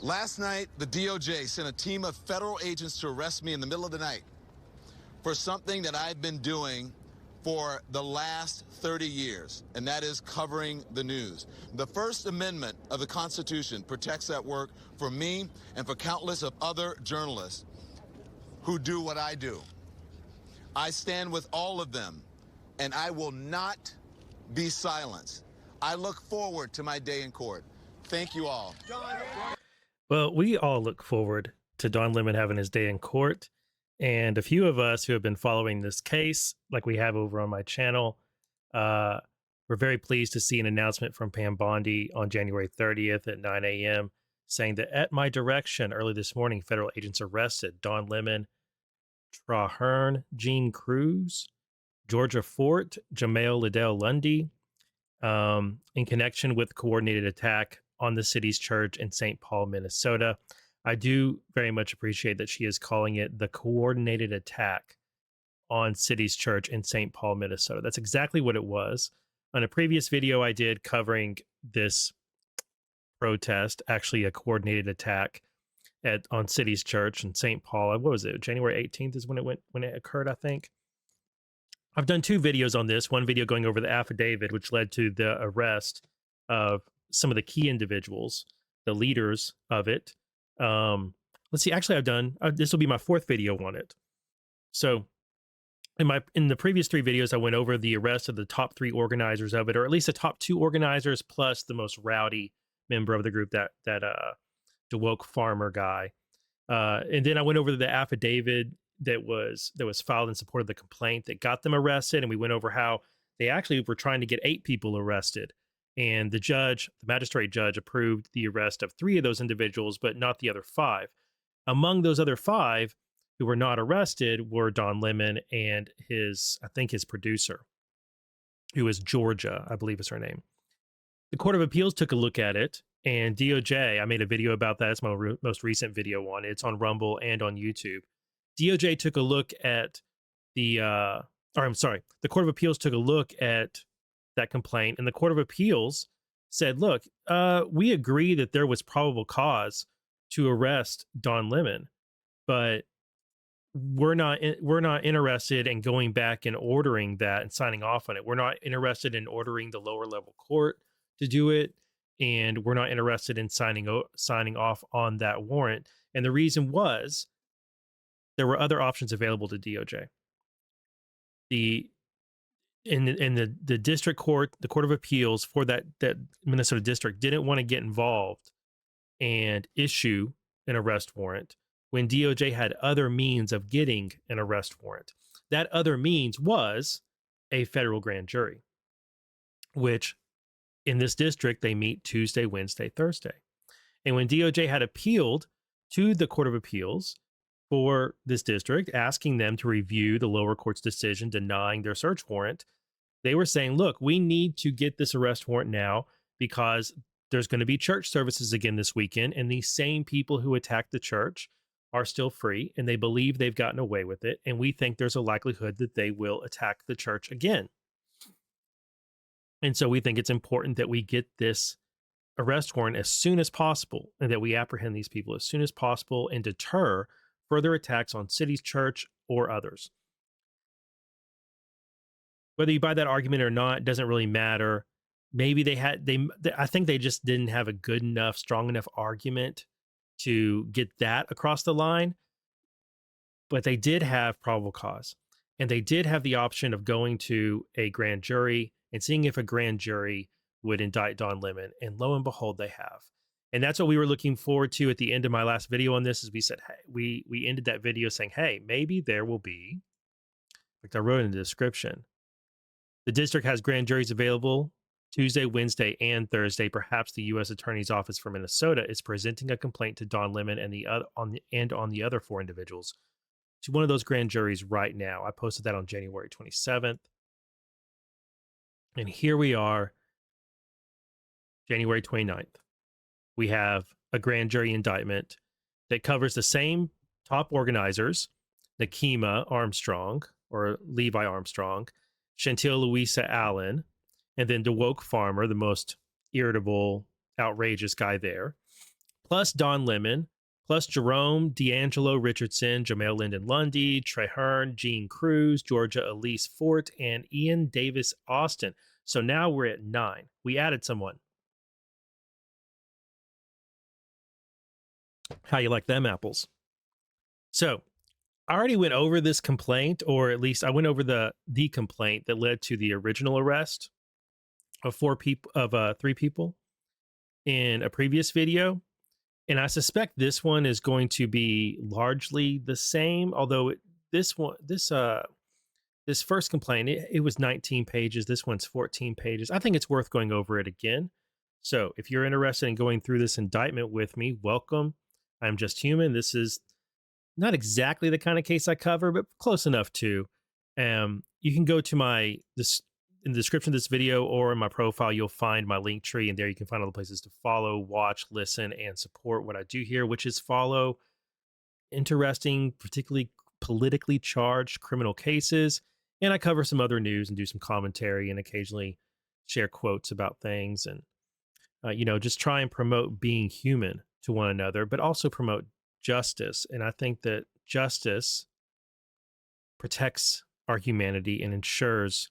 Last night, the DOJ sent a team of federal agents to arrest me in the middle of the night for something that I've been doing for the last 30 years, and that is covering the news. The First Amendment of the Constitution protects that work for me and for countless of other journalists who do what I do. I stand with all of them, and I will not be silenced. I look forward to my day in court. Thank you all. Well, we all look forward to Don Lemon having his day in court. And a few of us who have been following this case, like we have over on my channel, we're very pleased to see an announcement from Pam Bondi on January 30th at 9 a.m. saying that at my direction early this morning, federal agents arrested Don Lemon, Traherne Jean Cruz, Georgia Fort, Jamail Liddell Lundy, in connection with coordinated attack on the city's church in St. Paul, Minnesota. I do very much appreciate that she is calling it the coordinated attack on city's church in St. Paul, Minnesota. That's exactly what it was. On a previous video I did covering this protest, actually a coordinated attack on city's church in St. Paul. What was it? January 18th is when it occurred, I think. I've done two videos on this. One video going over the affidavit, which led to the arrest of some of the key individuals, the leaders of it. Let's see, actually I've done, this will be my fourth video on it. So in the previous three videos, I went over the arrest of the top three organizers of it, or at least the top two organizers, plus the most rowdy member of the group, that DeWoke farmer guy. And then I went over the affidavit that was filed in support of the complaint that got them arrested. And we went over how they actually were trying to get 8 people arrested. And the magistrate judge approved the arrest of 3 of those individuals, but not the other 5. Among those other 5 who were not arrested were Don Lemon and his producer, who is Georgia, I believe is her name. The Court of Appeals took a look at it, and DOJ, I made a video about that. It's my most recent video on it. It's on Rumble and on YouTube. DOJ took a look at the Court of Appeals took a look at that complaint, and the Court of Appeals said, look, we agree that there was probable cause to arrest Don Lemon, but we're not interested in going back and ordering that and signing off on it. We're not interested in ordering the lower level court to do it, and we're not interested in signing off on that warrant. And the reason was there were other options available to DOJ. In the district court, the Court of Appeals for that Minnesota district didn't want to get involved and issue an arrest warrant when DOJ had other means of getting an arrest warrant. That other means was a federal grand jury, which in this district, they meet Tuesday, Wednesday, Thursday. And when DOJ had appealed to the Court of Appeals for this district, asking them to review the lower court's decision denying their search warrant, they were saying, look, we need to get this arrest warrant now because there's going to be church services again this weekend, and these same people who attacked the church are still free, and they believe they've gotten away with it, and we think there's a likelihood that they will attack the church again. And so we think it's important that we get this arrest warrant as soon as possible, and that we apprehend these people as soon as possible and deter further attacks on city's church or others. Whether you buy that argument or not doesn't really matter. Maybe I think they just didn't have a good enough, strong enough argument to get that across the line. But they did have probable cause, and they did have the option of going to a grand jury and seeing if a grand jury would indict Don Lemon. And lo and behold, they have. And that's what we were looking forward to at the end of my last video on this, is we said, hey, we ended that video saying, hey, maybe there will be, like I wrote in the description, the district has grand juries available Tuesday, Wednesday, and Thursday. Perhaps the U.S. Attorney's Office for Minnesota is presenting a complaint to Don Lemon and on the other 4 individuals to one of those grand juries right now. I posted that on January 27th. And here we are, January 29th. We have a grand jury indictment that covers the same top organizers, Nakima Armstrong, or Levi Armstrong, Chantel Louisa Allen, and then DeWoke Farmer, the most irritable, outrageous guy there, plus Don Lemon, plus Jerome D'Angelo Richardson, Jamel Lyndon Lundy, Trey Hearn, Gene Cruz, Georgia Elise Fort, and Ian Davis Austin. So now we're at 9. We added someone. How you like them apples? So I already went over this complaint, or at least I went over the complaint that led to the original arrest of 3 people in a previous video. And I suspect this one is going to be largely the same, although this first complaint, it was 19 pages. This one's 14 pages. I think it's worth going over it again. So if you're interested in going through this indictment with me, welcome. I'm just human. This is not exactly the kind of case I cover, but close enough to. You can go to in the description of this video or in my profile, you'll find my link tree, and there you can find all the places to follow, watch, listen, and support what I do here, which is follow interesting, particularly politically charged criminal cases. And I cover some other news and do some commentary and occasionally share quotes about things and, just try and promote being human to one another, but also promote justice. And I think that justice protects our humanity and ensures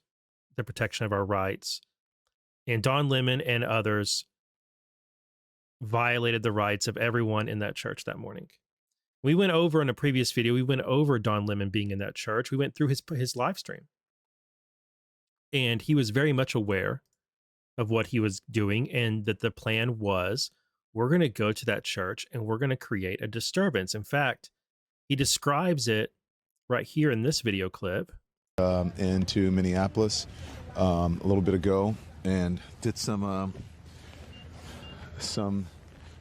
the protection of our rights. And Don Lemon and others violated the rights of everyone in that church that morning. We went over in a previous video, we went over Don Lemon being in that church. We went through his live stream. And he was very much aware of what he was doing, and that the plan was, we're going to go to that church and we're going to create a disturbance. In fact, he describes it right here in this video clip. Into Minneapolis a little bit ago, and did some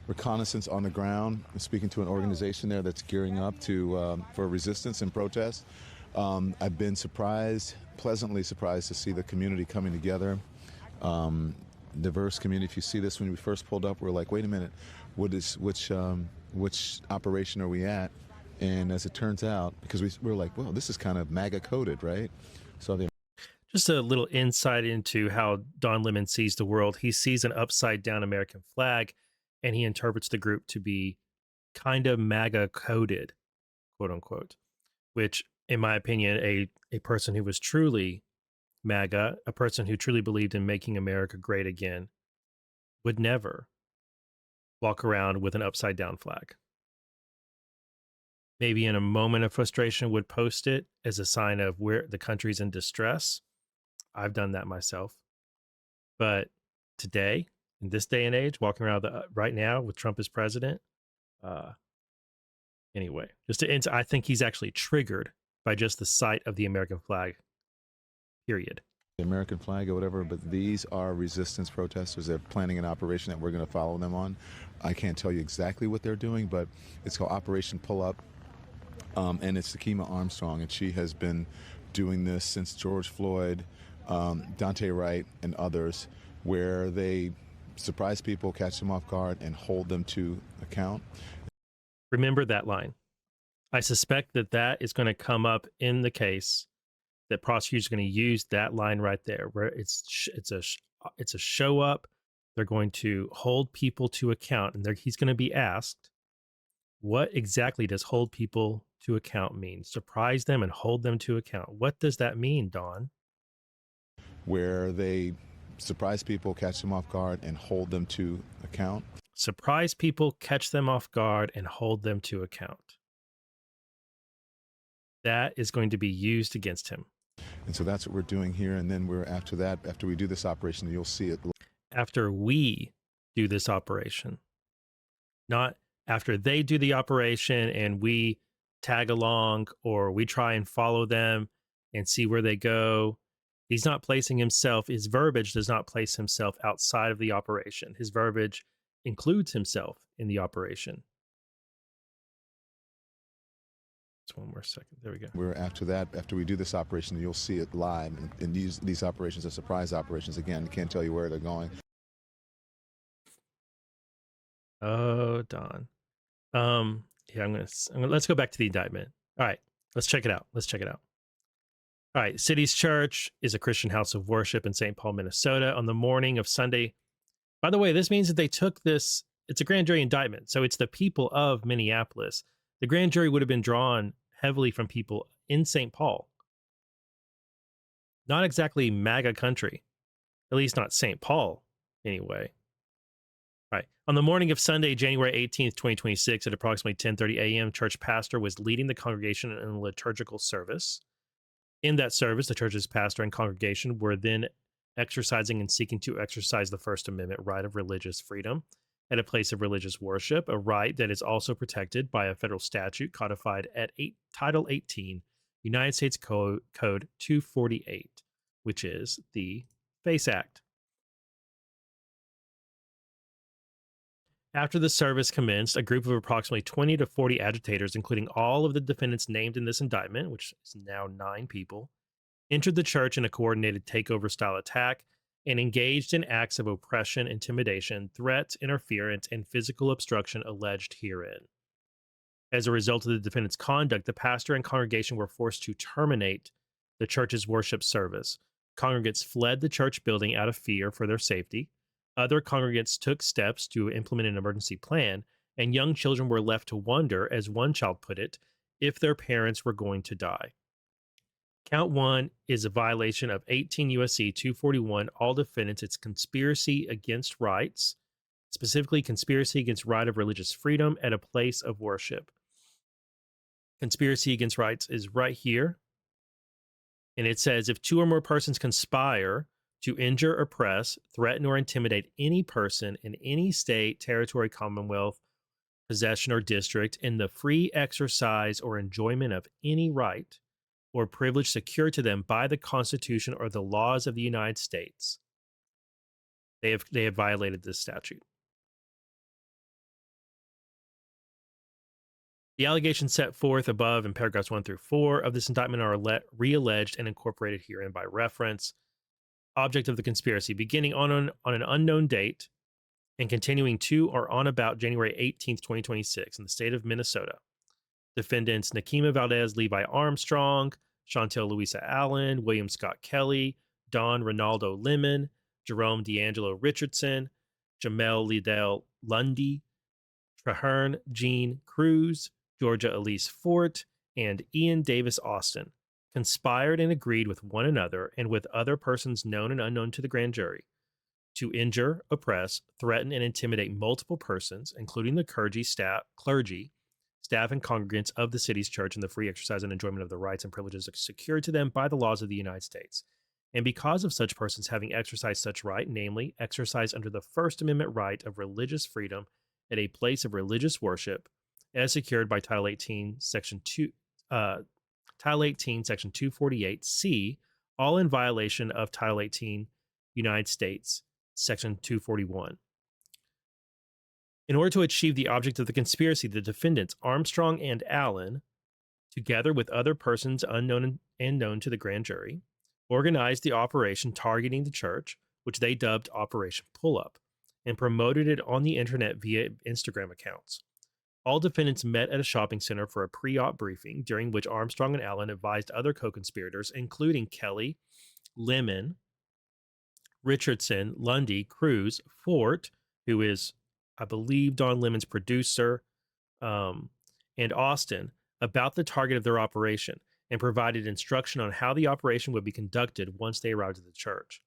reconnaissance on the ground, speaking to an organization there that's gearing up for resistance and protest. I've been pleasantly surprised to see the community coming together. Diverse community. If you see this, when we first pulled up, we're like, wait a minute, which operation are we at? And as it turns out, because we're like, well, this is kind of MAGA coded, right? So just a little insight into how Don Lemon sees the world. He sees an upside down American flag, and he interprets the group to be kind of MAGA coded, quote unquote, which, in my opinion, a person who was truly MAGA, a person who truly believed in making America great again, would never walk around with an upside down flag. Maybe in a moment of frustration would post it as a sign of where the country's in distress. I've done that myself. But today, in this day and age, walking around right now with Trump as president, anyway, I think he's actually triggered by just the sight of the American flag, period. The American flag or whatever, but these are resistance protesters. They're planning an operation that we're going to follow them on. I can't tell you exactly what they're doing, but it's called Operation Pull Up. And it's Takima Armstrong, and she has been doing this since George Floyd, Dante Wright, and others, where they surprise people, catch them off guard, and hold them to account. Remember that line. I suspect that is going to come up in the case, that prosecutors are going to use that line right there, where it's a show up. They're going to hold people to account, and he's going to be asked, what exactly does hold people to account mean? Surprise them and hold them to account. What does that mean, Don? Where they surprise people, catch them off guard, and hold them to account. Surprise people, catch them off guard, and hold them to account. That is going to be used against him. And so that's what we're doing here. And then after we do this operation, you'll see it. After we do this operation, not after they do the operation and we tag along or we try and follow them and see where they go. He's not placing himself, his verbiage does not place himself outside of the operation. His verbiage includes himself in the operation. Just one more second. There we go. After we do this operation, you'll see it live. And these operations are surprise operations. Again, can't tell you where they're going. Oh, Don. Yeah, let's go back to the indictment. All right, let's check it out. All right, City's Church is a Christian house of worship in St. Paul, Minnesota on the morning of Sunday. By the way, this means that they took this it's a grand jury indictment. So it's the people of Minneapolis. The grand jury would have been drawn heavily from people in St. Paul. Not exactly MAGA country, at least not St. Paul, anyway. All right. On the morning of Sunday, January 18th, 2026, at approximately 10:30 a.m., church pastor was leading the congregation in a liturgical service. In that service, the church's pastor and congregation were then exercising and seeking to exercise the First Amendment right of religious freedom at a place of religious worship, a right that is also protected by a federal statute codified at Title 18, United States Code 248, which is the FACE Act. After the service commenced, a group of approximately 20 to 40 agitators, including all of the defendants named in this indictment, which is now 9 people, entered the church in a coordinated takeover-style attack and engaged in acts of oppression, intimidation, threats, interference, and physical obstruction alleged herein. As a result of the defendants' conduct, the pastor and congregation were forced to terminate the church's worship service. Congregants fled the church building out of fear for their safety. Other congregants took steps to implement an emergency plan, and young children were left to wonder, as one child put it, if their parents were going to die. Count 1 is a violation of 18 U.S.C. 241. All defendants, it's conspiracy against rights, specifically conspiracy against right of religious freedom at a place of worship. Conspiracy against rights is right here. And it says, if 2 or more persons conspire to injure, oppress, threaten, or intimidate any person in any state, territory, commonwealth, possession, or district in the free exercise or enjoyment of any right or privilege secured to them by the Constitution or the laws of the United States, they have violated this statute. The allegations set forth above in paragraphs 1 through 4 of this indictment are re-alleged and incorporated herein by reference. Object of the conspiracy: beginning on an unknown date and continuing to or on about January 18th, 2026 in the state of Minnesota. Defendants Nakima Valdez, Levi Armstrong, Chantel Louisa Allen, William Scott Kelly, Don Ronaldo Lemon, Jerome D'Angelo Richardson, Jamel Liddell Lundy, Traherne Jean Cruz, Georgia Elise Fort, and Ian Davis Austin conspired and agreed with one another and with other persons known and unknown to the grand jury to injure, oppress, threaten, and intimidate multiple persons, including the clergy, staff, and congregants of the city's church in the free exercise and enjoyment of the rights and privileges secured to them by the laws of the United States. And because of such persons having exercised such right, namely, exercise under the First Amendment right of religious freedom at a place of religious worship, as secured by Title 18, Section 248C, all in violation of Title 18, United States, Section 241. In order to achieve the object of the conspiracy, the defendants, Armstrong and Allen, together with other persons unknown and known to the grand jury, organized the operation targeting the church, which they dubbed Operation Pull-Up, and promoted it on the internet via Instagram accounts. All defendants met at a shopping center for a pre-op briefing, during which Armstrong and Allen advised other co-conspirators, including Kelly, Lemon, Richardson, Lundy, Cruz, Fort, who is, I believe, Don Lemon's producer, and Austin, about the target of their operation, and provided instruction on how the operation would be conducted once they arrived at the church.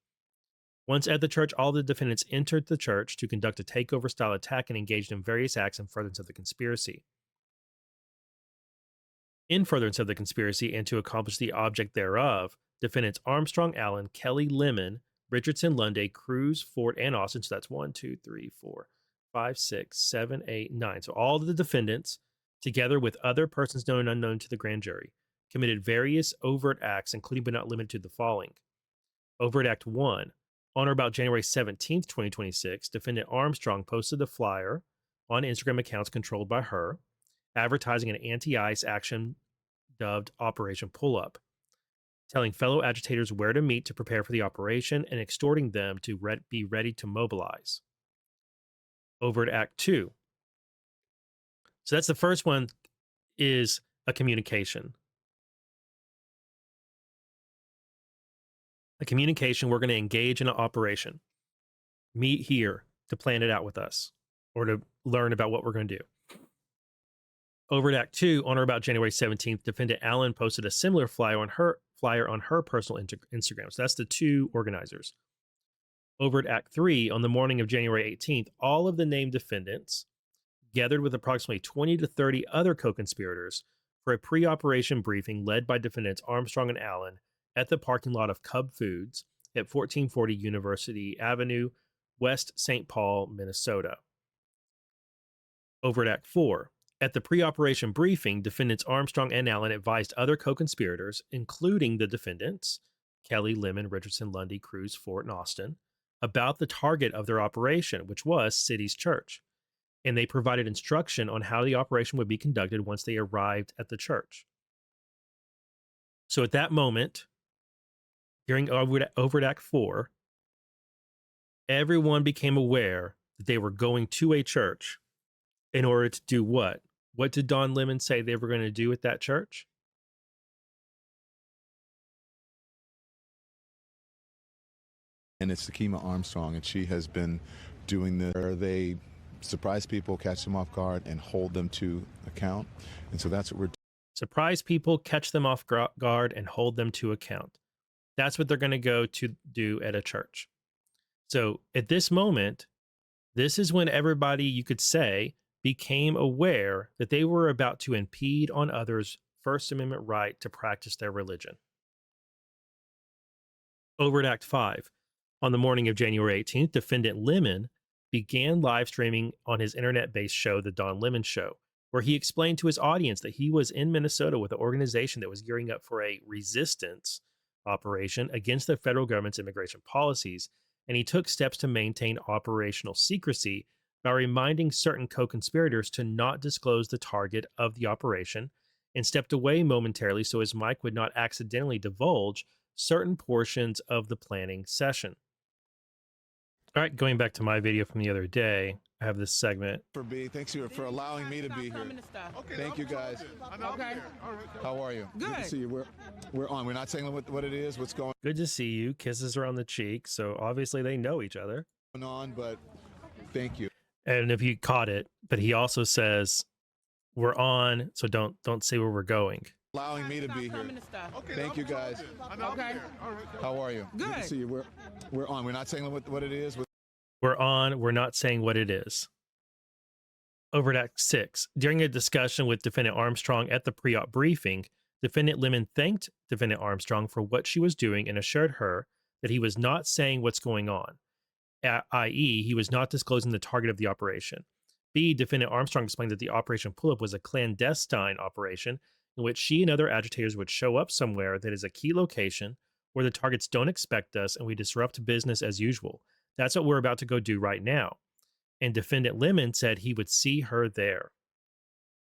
Once at the church, all the defendants entered the church to conduct a takeover-style attack and engaged in various acts in furtherance of the conspiracy. In furtherance of the conspiracy and to accomplish the object thereof, defendants Armstrong, Allen, Kelly, Lemon, Richardson, Lundy, Cruz, Fort, and Austin, so that's 1, 2, 3, 4, 5, 6, 7, 8, 9. So all of the defendants, together with other persons known and unknown to the grand jury, committed various overt acts, including but not limited to the following. Overt Act 1. On or about January 17th, 2026, defendant Armstrong posted a flyer on Instagram accounts controlled by her, advertising an anti-ICE action dubbed Operation Pull-Up, telling fellow agitators where to meet to prepare for the operation and extorting them to be ready to mobilize. Overt Act 2. So that's the first one, is a communication. A communication, we're going to engage in an operation. Meet here to plan it out with us or to learn about what we're going to do. Over at Act 2, on or about January 17th, defendant Allen posted a similar flyer on her personal Instagram. So that's the two organizers. Over at Act 3, on the morning of January 18th, all of the named defendants gathered with approximately 20 to 30 other co-conspirators for a pre-operation briefing led by defendants Armstrong and Allen at the parking lot of Cub Foods at 1440 University Avenue, West St. Paul, Minnesota. Over at Act 4, at the pre-operation briefing, defendants Armstrong and Allen advised other co-conspirators, including the defendants, Kelly, Lemon, Richardson, Lundy, Cruz, Fort, and Austin, about the target of their operation, which was City's Church. And they provided instruction on how the operation would be conducted once they arrived at the church. So at that moment, during over at Act 4, everyone became aware that they were going to a church in order to do what? What did Don Lemon say they were going to do at that church? And it's Takima Armstrong, and she has been doing this where they surprise people, catch them off guard, and hold them to account. And so that's what we're doing. Surprise people, catch them off guard, and hold them to account. That's what they're going to go to do at a church. So at this moment, this is when everybody, you could say, became aware that they were about to impede on others' First Amendment right to practice their religion. Over at Act 5, on the morning of January 18th, defendant Lemon began live streaming on his internet-based show, The Don Lemon Show, where he explained to his audience that he was in Minnesota with an organization that was gearing up for a resistance operation against the federal government's immigration policies, and he took steps to maintain operational secrecy by reminding certain co-conspirators to not disclose the target of the operation, and stepped away momentarily so his mic would not accidentally divulge certain portions of the planning session. All right, going back to my video from the other day, I have this segment. Thanks for allowing me to be here. Okay, Thank you, guys. Okay. All right. How are you? Good. To see you. We're on. We're not saying what it is, what's going Good to see you. Kisses around the cheek. So obviously they know each other. on, but thank you. And if you caught it, but he also says, we're on, so don't say where we're going. Allowing me to be here. Okay. Thank you, guys. Okay. All right. How are you? Good. To see you. We're on. We're not saying what it is. We're on, we're not saying what it is. Over at Act 6, during a discussion with defendant Armstrong at the pre-op briefing, defendant Lemon thanked defendant Armstrong for what she was doing and assured her that he was not saying what's going on, i.e., he was not disclosing the target of the operation. B, defendant Armstrong explained that the Operation Pull-Up was a clandestine operation in which she and other agitators would show up somewhere that is a key location where the targets don't expect us and we disrupt business as usual. That's what we're about to go do right now. And defendant Lemon said he would see her there.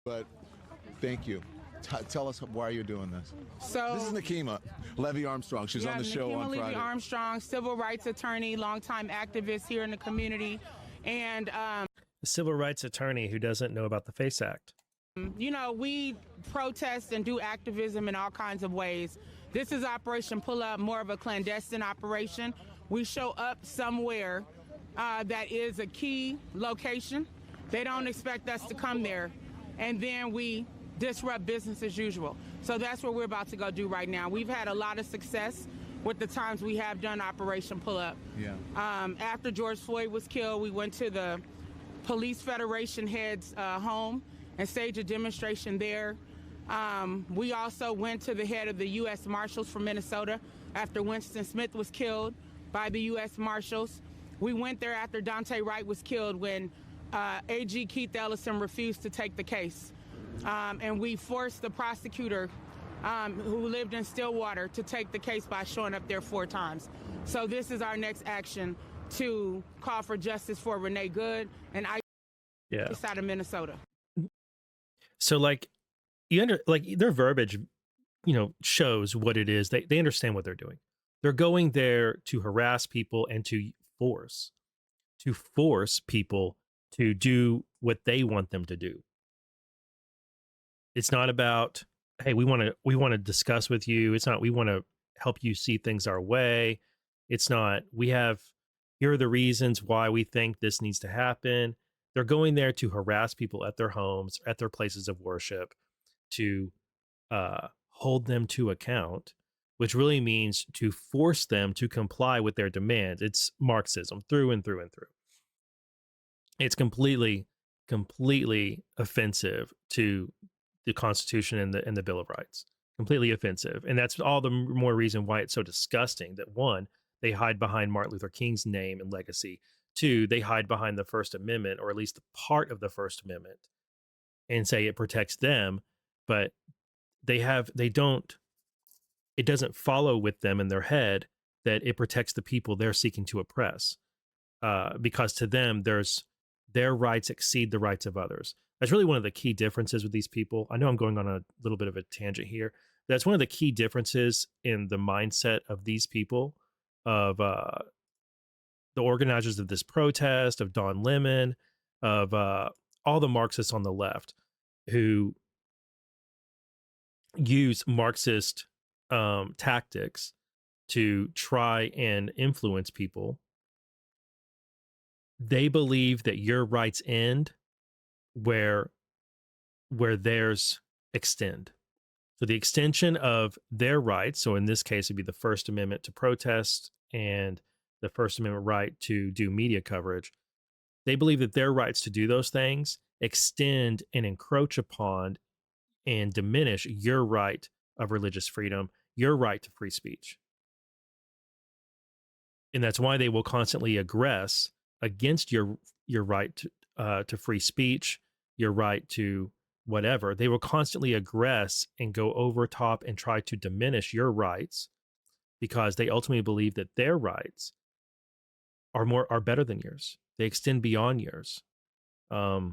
But thank you. Tell us why you're doing this. So This is Nakima Levy Armstrong. She's on the show Nakima on Levy Friday. Armstrong, civil rights attorney, longtime activist here in the community, and A civil rights attorney who doesn't know about the FACE Act. you know, we protest and do activism in all kinds of ways. This is Operation Pull Up, more of a clandestine operation. We show up somewhere that is a key location. They don't expect us to come there, and then we disrupt business as usual. So that's what we're about to go do right now. We've had a lot of success with the times we have done Operation Pull Up. Yeah. After George Floyd was killed, we went to the Police Federation head's home and staged a demonstration there. We also went to the head of the U.S. Marshals from Minnesota after Winston Smith was killed by the U.S. Marshals. We went there after Dante Wright was killed when AG Keith Ellison refused to take the case. And we forced the prosecutor who lived in Stillwater to take the case by showing up there 4 times. So this is our next action to call for justice for Renee Good and I out of Minnesota. So like their verbiage, shows what it is. They understand what they're doing. They're going there to harass people and to force people to do what they want them to do. It's not about, hey, we want to discuss with you. It's not, we want to help you see things our way. It's not, here are the reasons why we think this needs to happen. They're going there to harass people at their homes, at their places of worship, to hold them to account, which really means to force them to comply with their demands. It's Marxism through and through and through. It's completely offensive to the Constitution and the Bill of Rights. Completely offensive. And that's all the more reason why it's so disgusting that, one, they hide behind Martin Luther King's name and legacy. Two, they hide behind the First Amendment, or at least part of the First Amendment, and say it protects them, but it doesn't follow with them in their head that it protects the people they're seeking to oppress. Because to them, their rights exceed the rights of others. That's really one of the key differences with these people. I know I'm going on a little bit of a tangent here. That's one of the key differences in the mindset of these people, of the organizers of this protest, of Don Lemon, of all the Marxists on the left who use Marxist tactics to try and influence people. They believe that your rights end where theirs extend. So the extension of their rights, so in this case, it'd be the First Amendment to protest and the First Amendment right to do media coverage. They believe that their rights to do those things extend and encroach upon and diminish your right of religious freedom, your right to free speech. And that's why they will constantly aggress against your right to free speech, your right to whatever. They will constantly aggress and go over top and try to diminish your rights, because they ultimately believe that their rights are better than yours. They extend beyond yours. Okay,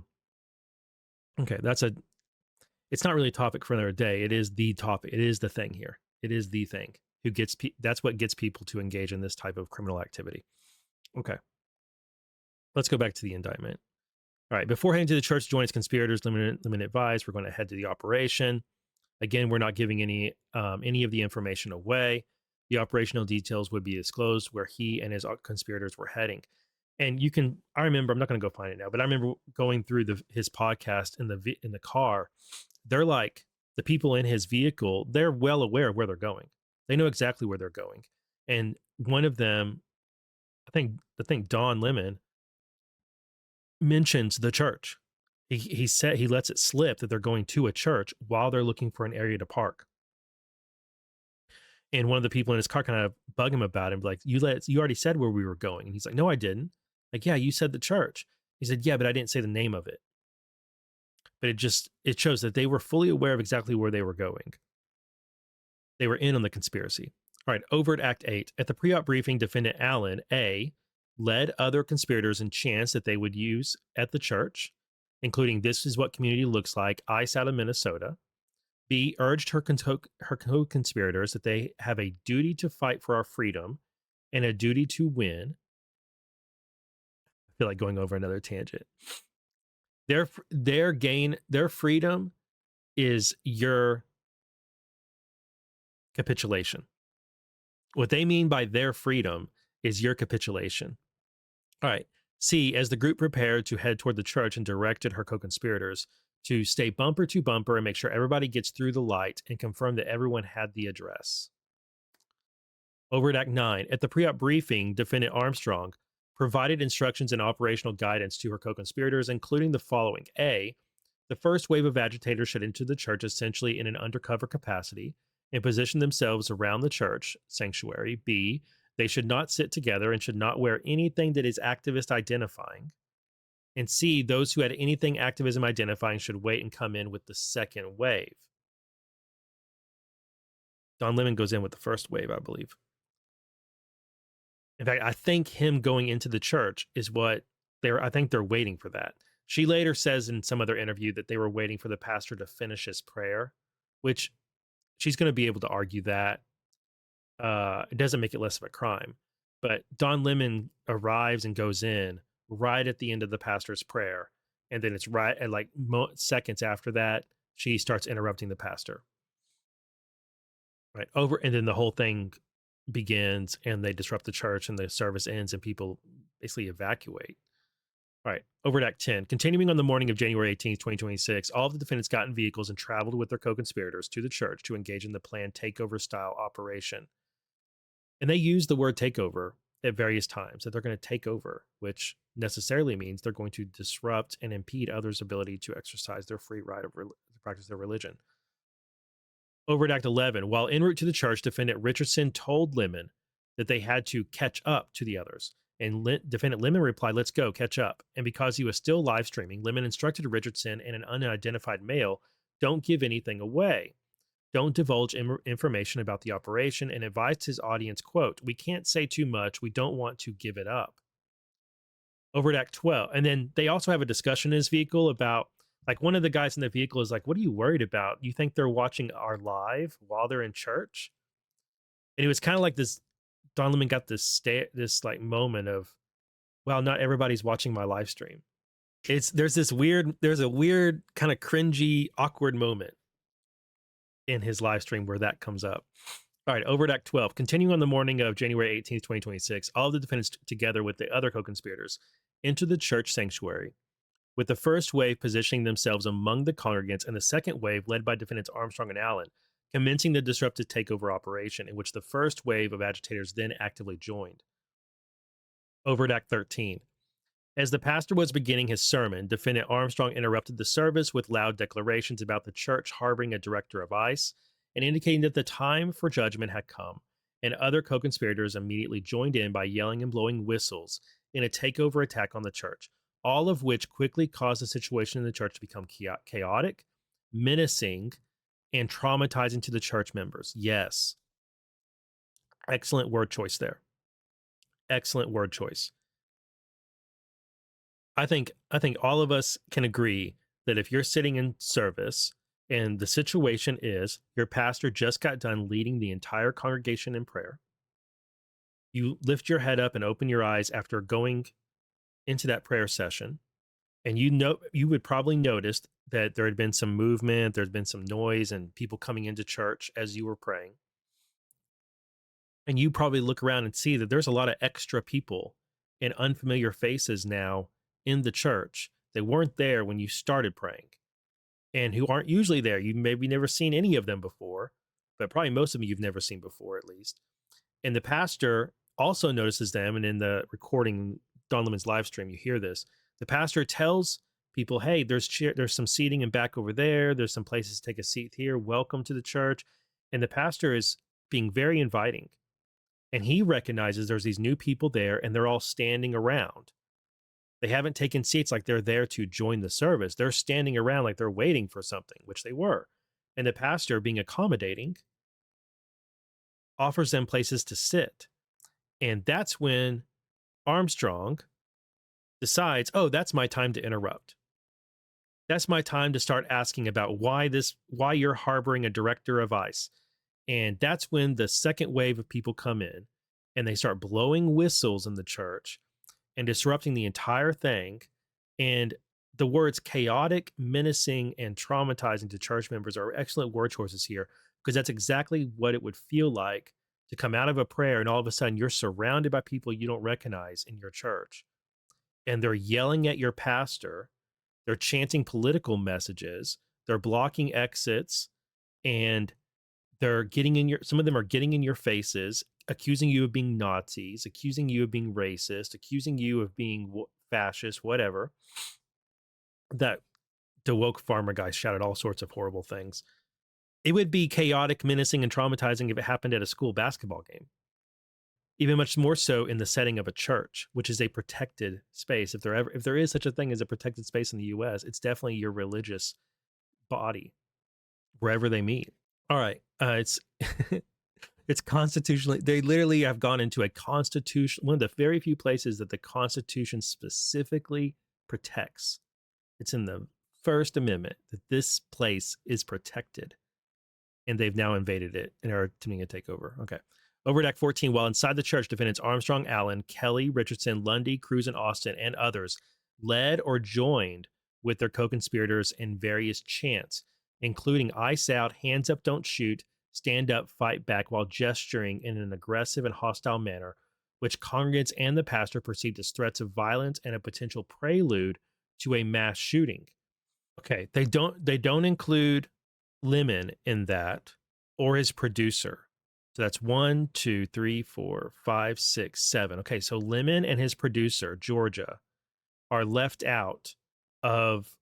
it's not really a topic for another day. It is the topic. It is the thing here. It is the thing that's what gets people to engage in this type of criminal activity. Okay. Let's go back to the indictment. All right. Before heading to the church to join its conspirators, limited advice, we're going to head to the operation. Again, we're not giving any of the information away. The operational details would be disclosed where he and his conspirators were heading. And I remember, I'm not going to go find it now, but I remember going through his podcast in the car. They're like, the people in his vehicle, they're well aware of where they're going. They know exactly where they're going. And one of them, I think Don Lemon, mentions the church. He said he lets it slip that they're going to a church while they're looking for an area to park. And one of the people in his car kind of bug him about it, like, you already said where we were going. And he's like, no, I didn't. Like, yeah, you said the church. He said, yeah, but I didn't say the name of it. But it shows that they were fully aware of exactly where they were going. They were in on the conspiracy. All right, over at Act 8. At the pre-op briefing, defendant Allen, A, led other conspirators in chants that they would use at the church, including "This is what community looks like, ICE out of Minnesota." B, urged her co-conspirators that they have a duty to fight for our freedom and a duty to win. I feel like going over another tangent. Their freedom is your capitulation. What they mean by their freedom is your capitulation. All right. C, as the group prepared to head toward the church and directed her co-conspirators to stay bumper to bumper and make sure everybody gets through the light and confirm that everyone had the address. Over at Act 9, at the pre-op briefing, defendant Armstrong provided instructions and operational guidance to her co-conspirators, including the following. A, the first wave of agitators should enter the church essentially in an undercover capacity and position themselves around the church sanctuary. B, they should not sit together and should not wear anything that is activist identifying. And C, those who had anything activism identifying should wait and come in with the second wave. Don Lemon goes in with the first wave, I believe. In fact, I think him going into the church is what I think they're waiting for that. She later says in some other interview that they were waiting for the pastor to finish his prayer, which she's going to be able to argue that. It doesn't make it less of a crime. But Don Lemon arrives and goes in right at the end of the pastor's prayer. And then it's right at like seconds after that, she starts interrupting the pastor. Right over. And then the whole thing begins and they disrupt the church and the service ends and people basically evacuate. All right, over to Act 10. Continuing on the morning of January 18th, 2026, all of the defendants got in vehicles and traveled with their co-conspirators to the church to engage in the planned takeover-style operation. And they used the word takeover at various times, that they're going to take over, which necessarily means they're going to disrupt and impede others' ability to exercise their free right to practice their religion. Over at Act 11, while en route to the church, defendant Richardson told Lemon that they had to catch up to the others. And defendant Lemon replied, "Let's go, catch up." And because he was still live streaming, Lemon instructed Richardson and an unidentified male, "Don't give anything away. Don't divulge information about the operation," and advised his audience, quote, "We can't say too much. We don't want to give it up." Over at Act 12. And then they also have a discussion in his vehicle about, like, one of the guys in the vehicle is like, "What are you worried about? You think they're watching our live while they're in church?" And it was kind of like this, Don Lemon got this like moment of, well, not everybody's watching my live stream. There's a weird kind of cringy, awkward moment in his live stream where that comes up. All right, over at Act 12. Continuing on the morning of January 18th, 2026, all of the defendants, together with the other co-conspirators, entered the church sanctuary, with the first wave positioning themselves among the congregants and the second wave, led by defendants Armstrong and Allen, commencing the disruptive takeover operation, in which the first wave of agitators then actively joined. Over at Act 13. As the pastor was beginning his sermon, defendant Armstrong interrupted the service with loud declarations about the church harboring a director of ICE and indicating that the time for judgment had come, and other co-conspirators immediately joined in by yelling and blowing whistles in a takeover attack on the church, all of which quickly caused the situation in the church to become chaotic, menacing, and traumatizing to the church members. Yes. Excellent word choice there. Excellent word choice. I think all of us can agree that if you're sitting in service and the situation is your pastor just got done leading the entire congregation in prayer, you lift your head up and open your eyes after going into that prayer session, and you would probably notice that there had been some movement, there's been some noise and people coming into church as you were praying. And you probably look around and see that there's a lot of extra people and unfamiliar faces now in the church that weren't there when you started praying and who aren't usually there. You've maybe never seen any of them before, but probably most of them you've never seen before, at least. And the pastor also notices them. And in the recording, Don Lemon's live stream, you hear this. The pastor tells people, "Hey, there's some seating and back over there. There's some places to take a seat here. Welcome to the church." And the pastor is being very inviting. And he recognizes there's these new people there and they're all standing around. They haven't taken seats like they're there to join the service. They're standing around like they're waiting for something, which they were. And the pastor, being accommodating, offers them places to sit. And that's when Armstrong decides, "Oh, that's my time to interrupt. That's my time to start asking about why you're harboring a director of ICE." And that's when the second wave of people come in and they start blowing whistles in the church and disrupting the entire thing. And the words chaotic, menacing, and traumatizing to church members are excellent word choices here, because that's exactly what it would feel like to come out of a prayer and all of a sudden you're surrounded by people you don't recognize in your church. And they're yelling at your pastor. They're chanting political messages. They're blocking exits, and some of them are getting in your faces, accusing you of being Nazis, accusing you of being racist, accusing you of being fascist, whatever. That the woke farmer guy shouted all sorts of horrible things. It would be chaotic, menacing, and traumatizing if it happened at a school basketball game. Even much more so in the setting of a church, which is a protected space. If there is such a thing as a protected space in the US, it's definitely your religious body, wherever they meet. All right. It's it's constitutionally, they literally have gone into one of the very few places that the Constitution specifically protects. It's in the First Amendment that this place is protected, and they've now invaded it and are attempting to take over. Okay. Over at Act 14, while inside the church, defendants Armstrong, Allen, Kelly, Richardson, Lundy, Cruz, and Austin, and others led or joined with their co-conspirators in various chants, including "Ice out, hands up, don't shoot, stand up, fight back," while gesturing in an aggressive and hostile manner which congregants and the pastor perceived as threats of violence and a potential prelude to a mass shooting. Okay, they don't include Lemon in that, or his producer. So that's 1, 2, 3, 4, 5, 6, 7. Okay, so Lemon and his producer, Georgia, are left out of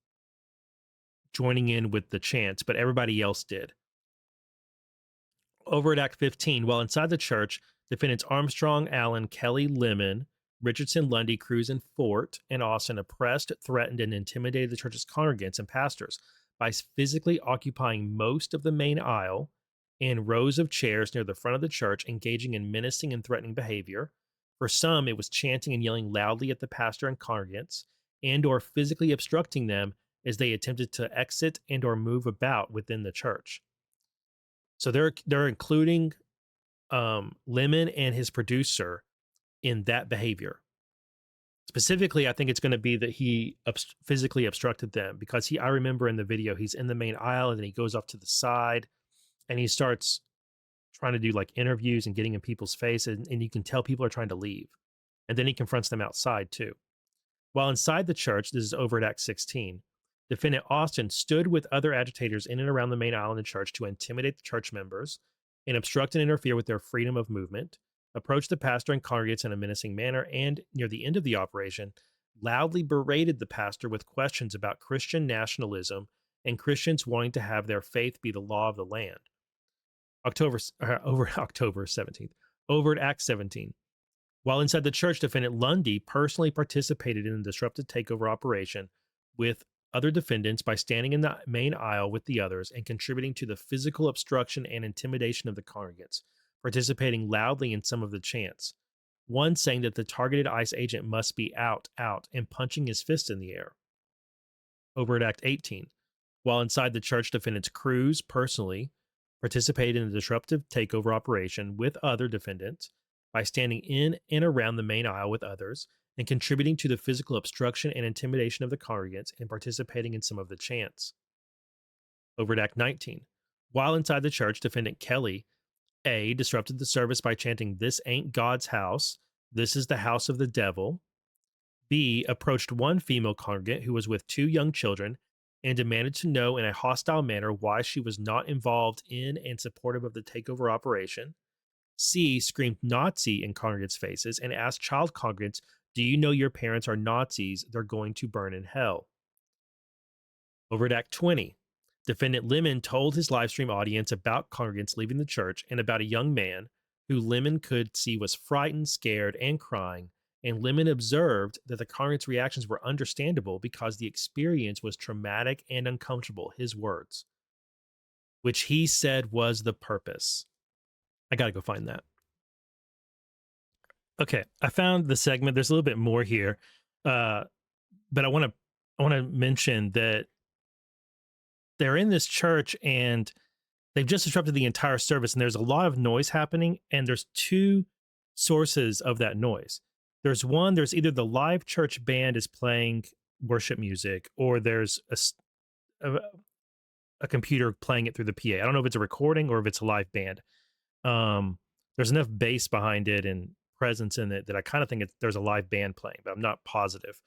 joining in with the chants, but everybody else did. Over at Act 15, while inside the church, defendants Armstrong, Allen, Kelly, Lemon, Richardson, Lundy, Cruz, and Fort, and Austin oppressed, threatened, and intimidated the church's congregants and pastors by physically occupying most of the main aisle and rows of chairs near the front of the church, engaging in menacing and threatening behavior. For some, it was chanting and yelling loudly at the pastor and congregants, and or physically obstructing them as they attempted to exit and or move about within the church. So they're including Lemon and his producer in that behavior. Specifically, I think it's going to be that he physically obstructed them, because I remember in the video, he's in the main aisle and then he goes off to the side and he starts trying to do like interviews and getting in people's face, and you can tell people are trying to leave. And then he confronts them outside too. While inside the church, this is over at Act 16, defendant Austin stood with other agitators in and around the main aisle in the church to intimidate the church members and obstruct and interfere with their freedom of movement, approached the pastor and congregants in a menacing manner, and near the end of the operation, loudly berated the pastor with questions about Christian nationalism and Christians wanting to have their faith be the law of the land. October 17th, over at Act 17. While inside the church, defendant Lundy personally participated in the disruptive takeover operation with other defendants by standing in the main aisle with the others and contributing to the physical obstruction and intimidation of the congregants, participating loudly in some of the chants. One saying that the targeted ICE agent must be out, and punching his fist in the air. Over at Act 18. While inside the church, defendants Cruz personally participated in the disruptive takeover operation with other defendants by standing in and around the main aisle with others and contributing to the physical obstruction and intimidation of the congregants and participating in some of the chants. Over at Act 19. While inside the church, defendant Kelly A. disrupted the service by chanting, "This ain't God's house. This is the house of the devil." B. approached one female congregant who was with 2 young children and demanded to know in a hostile manner why she was not involved in and supportive of the takeover operation. C. screamed Nazi in congregants' faces and asked child congregants, "Do you know your parents are Nazis? They're going to burn in hell." Over at Act 20. Defendant Lemon told his livestream audience about congregants leaving the church and about a young man who Lemon could see was frightened, scared, and crying, and Lemon observed that the congregants' reactions were understandable because the experience was traumatic and uncomfortable, his words, which he said was the purpose. I gotta go find that. Okay, I found the segment. There's a little bit more here, but I want to mention that they're in this church and they've just disrupted the entire service, and there's a lot of noise happening, and there's 2 sources of that noise. There's either the live church band is playing worship music, or there's a computer playing it through the PA. I don't know if it's a recording or if it's a live band. There's enough bass behind it and presence in it that I kind of think there's a live band playing, but I'm not positive.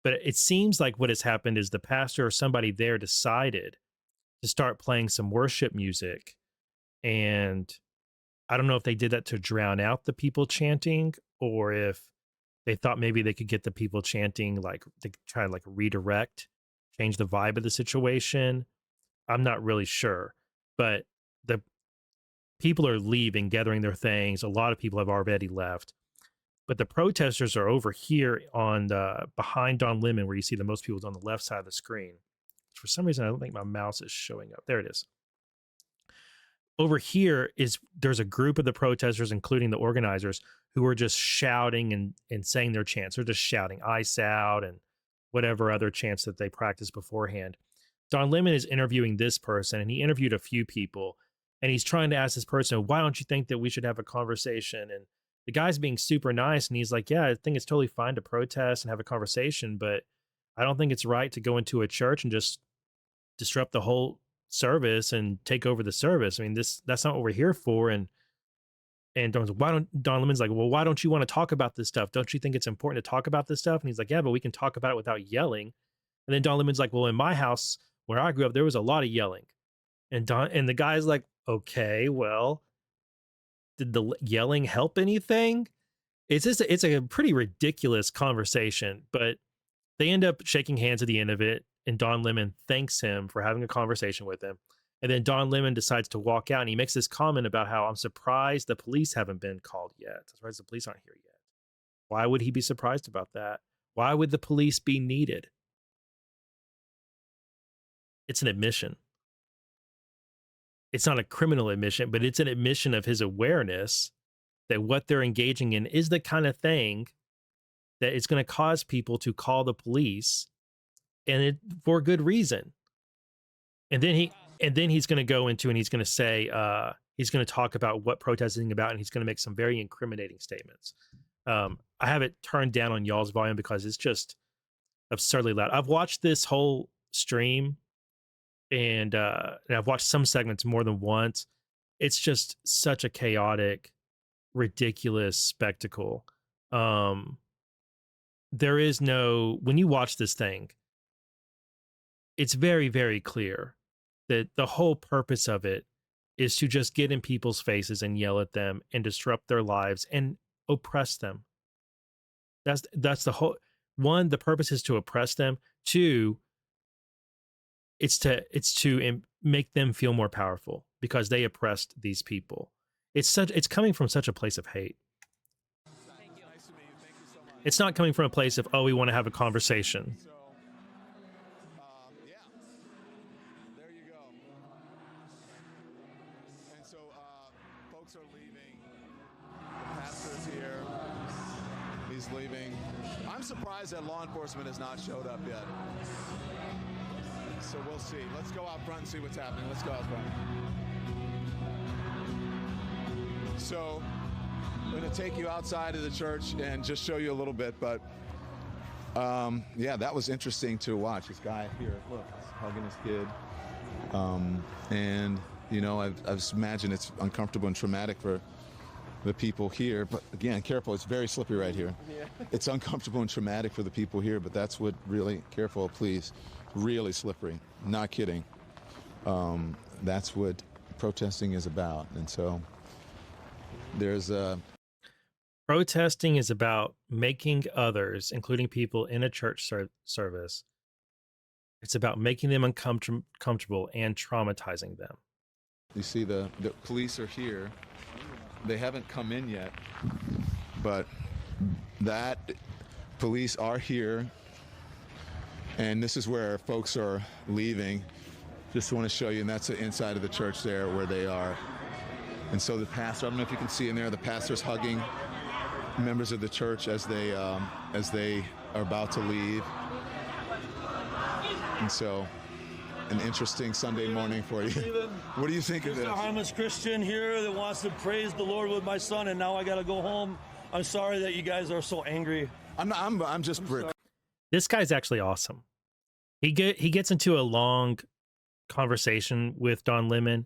But it seems like what has happened is the pastor or somebody there decided to start playing some worship music. And I don't know if they did that to drown out the people chanting, or if they thought maybe they could get the people chanting, like to try to like redirect, change the vibe of the situation. I'm not really sure, but the people are leaving, gathering their things. A lot of people have already left, but the protesters are over here on the behind Don Lemon, where you see the most people on the left side of the screen. For some reason, I don't think my mouse is showing up. There it is. Over here there's a group of the protesters, including the organizers, who are just shouting and saying their chants. They're just shouting "Ice out" and whatever other chants that they practiced beforehand. Don Lemon is interviewing this person, and he interviewed a few people, and he's trying to ask this person, "Why don't you think that we should have a conversation?" And the guy's being super nice, and he's like, "Yeah, I think it's totally fine to protest and have a conversation, but I don't think it's right to go into a church and just disrupt the whole service and take over the service. I mean, that's not what we're here for." And And Don Lemon's like, well, why don't you want to talk about this stuff? Don't you think it's important to talk about this stuff? And he's like, yeah, but we can talk about it without yelling. And then Don Lemon's like, well, in my house where I grew up, there was a lot of yelling. And the guy's like, okay, well, did the yelling help anything? It's a pretty ridiculous conversation, but they end up shaking hands at the end of it. And Don Lemon thanks him for having a conversation with him. And then Don Lemon decides to walk out, and he makes this comment about how I'm surprised the police haven't been called yet. I'm surprised the police aren't here yet. Why would he be surprised about that? Why would the police be needed? It's an admission. It's not a criminal admission, but it's an admission of his awareness that what they're engaging in is the kind of thing that it's going to cause people to call the police, and for good reason. And then he's going to go into, and he's going to say, he's going to talk about what protesting about, and he's going to make some very incriminating statements. I have it turned down on y'all's volume because it's just absurdly loud. I've watched this whole stream, and I've watched some segments more than once. It's just such a chaotic, ridiculous spectacle. There is no, when you watch this thing, it's very, very clear that the whole purpose of it is to just get in people's faces and yell at them and disrupt their lives and oppress them. That's the whole one. The purpose is to oppress them. Two, it's to make them feel more powerful because they oppressed these people. It's coming from such a place of hate. It's not coming from a place of, oh, we want to have a conversation. There you go. And so folks are leaving. The pastor's here. He's leaving. I'm surprised that law enforcement has not showed up yet. So we'll see. Let's go out front and see what's happening. Let's go out front. So I'm going to take you outside of the church and just show you a little bit, but yeah, that was interesting to watch. This guy here, look, he's hugging his kid. And, you know, I imagine it's uncomfortable and traumatic for the people here. But again, careful, it's very slippery right here. Yeah. It's uncomfortable and traumatic for the people here, but that's what really, careful, please, really slippery. Not kidding. That's what protesting is about. And so there's a... Protesting is about making others, including people in a church service, it's about making them uncomfortable and traumatizing them. You see the police are here. They haven't come in yet, but that police are here. And this is where folks are leaving. Just want to show you, and that's the inside of the church there where they are. And so the pastor, I don't know if you can see in there, the pastor's hugging members of the church as they are about to leave. And so, an interesting Sunday morning for you. What do you think of this? There's a harmless Christian here that wants to praise the Lord with my son, and now I got to go home. I'm sorry that you guys are so angry. I'm just brick. This guy's actually awesome. He gets into a long conversation with Don Lemon,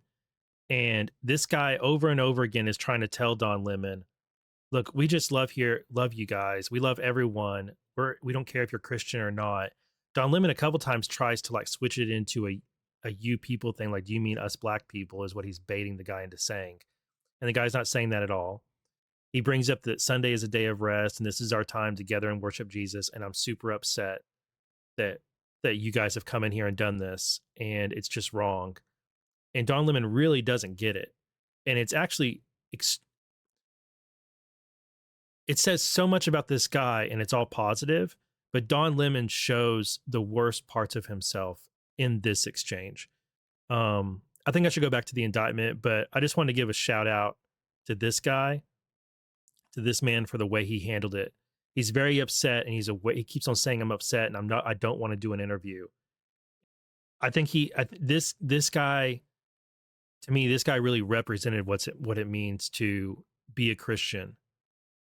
and this guy over and over again is trying to tell Don Lemon, look, we just love you guys. We love everyone. We don't care if you're Christian or not. Don Lemon a couple times tries to like switch it into a you people thing. Like, do you mean us black people is what he's baiting the guy into saying. And the guy's not saying that at all. He brings up that Sunday is a day of rest and this is our time together and worship Jesus. And I'm super upset that you guys have come in here and done this. And it's just wrong. And Don Lemon really doesn't get it. And it's actually, it says so much about this guy and it's all positive. But Don Lemon shows the worst parts of himself in this exchange. I think I should go back to the indictment, but I just wanted to give a shout out to this guy, to this man for the way he handled it. He's very upset and he keeps on saying I'm upset and I don't want to do an interview. I think this guy, to me, this guy really represented what it means to be a Christian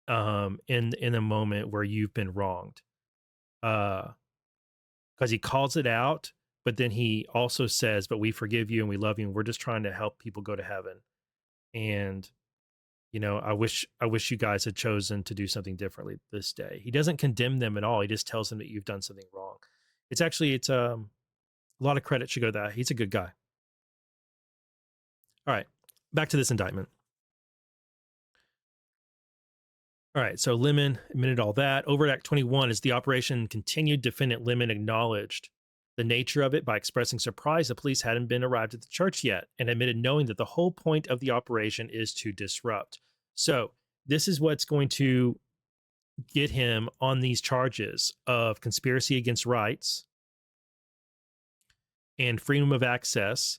in a moment where you've been wronged. Because he calls it out, but then he also says, but we forgive you and we love you and we're just trying to help people go to heaven. And I wish you guys had chosen to do something differently this day. He doesn't condemn them at all. He just tells them that you've done something wrong. It's a lot of credit should go to that. He's a good guy. All right, back to this indictment. All right, so Lemon admitted all that. Over at Act 21, as the operation continued, defendant Lemon acknowledged the nature of it by expressing surprise the police hadn't been arrived at the church yet, and admitted knowing that the whole point of the operation is to disrupt. So this is what's going to get him on these charges of conspiracy against rights and freedom of access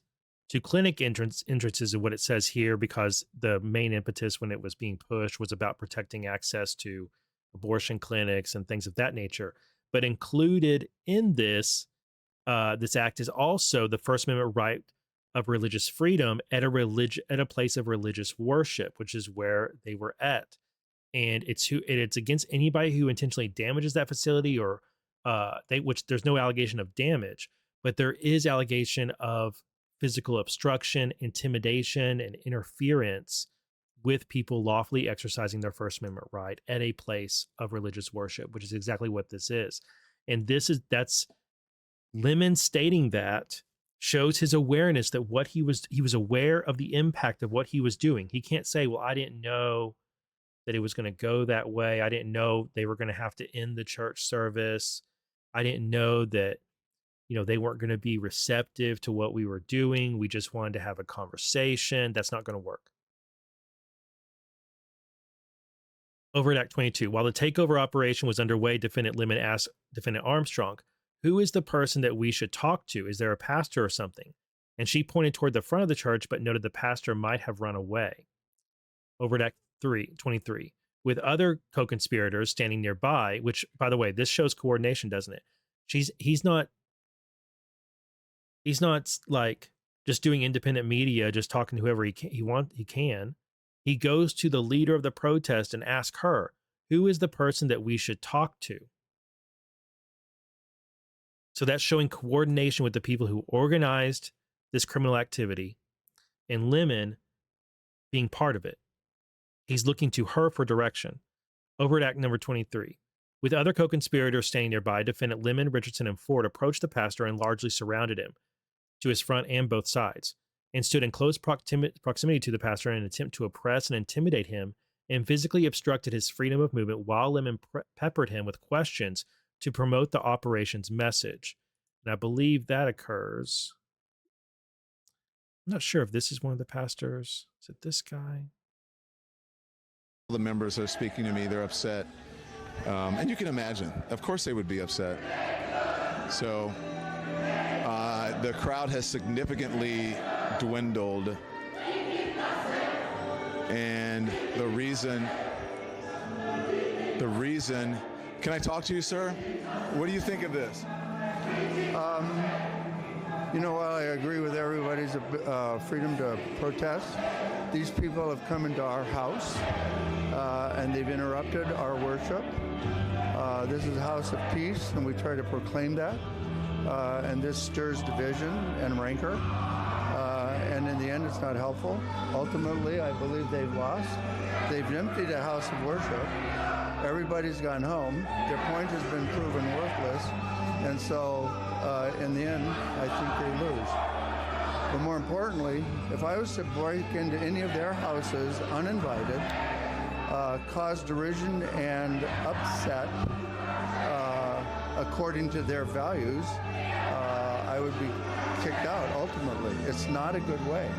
to clinic entrances is what it says here, because the main impetus when it was being pushed was about protecting access to abortion clinics and things of that nature. But included in this act is also the First Amendment right of religious freedom at a place of religious worship, which is where they were at. And it's against anybody who intentionally damages that facility, or which there's no allegation of damage, but there is allegation of physical obstruction, intimidation, and interference with people lawfully exercising their First Amendment right at a place of religious worship, which is exactly what this is. And that's Lemon stating that shows his awareness that he was aware of the impact of what he was doing. He can't say, well, I didn't know that it was going to go that way. I didn't know they were going to have to end the church service. I didn't know that they weren't going to be receptive to what we were doing. We just wanted to have a conversation. That's not going to work. Over at Act 22, while the takeover operation was underway, defendant Lemon asked defendant Armstrong, who is the person that we should talk to? Is there a pastor or something? And she pointed toward the front of the church, but noted the pastor might have run away. Over at Act 23, with other co-conspirators standing nearby, which, by the way, this shows coordination, doesn't it? He's not like just doing independent media, just talking to whoever he can. He goes to the leader of the protest and asks her, who is the person that we should talk to? So that's showing coordination with the people who organized this criminal activity, and Lemon being part of it. He's looking to her for direction. Over at Act number 23, with other co-conspirators standing nearby, defendant Lemon, Richardson, and Ford approached the pastor and largely surrounded him to his front and both sides, and stood in close proximity to the pastor in an attempt to oppress and intimidate him, and physically obstructed his freedom of movement while Lemon peppered him with questions to promote the operation's message. And I believe that occurs. I'm not sure if this is one of the pastors. Is it this guy? The members are speaking to me. They're upset. And you can imagine. Of course they would be upset. So the crowd has significantly dwindled. And the reason, can I talk to you, sir? What do you think of this? While I agree with everybody's freedom to protest, these people have come into our house and they've interrupted our worship. This is a house of peace, and we try to proclaim that. And this stirs division and rancor. And in the end, it's not helpful. Ultimately, I believe they've lost. They've emptied a house of worship. Everybody's gone home. Their point has been proven worthless. And so, in the end, I think they lose. But more importantly, if I was to break into any of their houses uninvited, cause derision and upset according to their values, I would be kicked out ultimately. It's not a good way.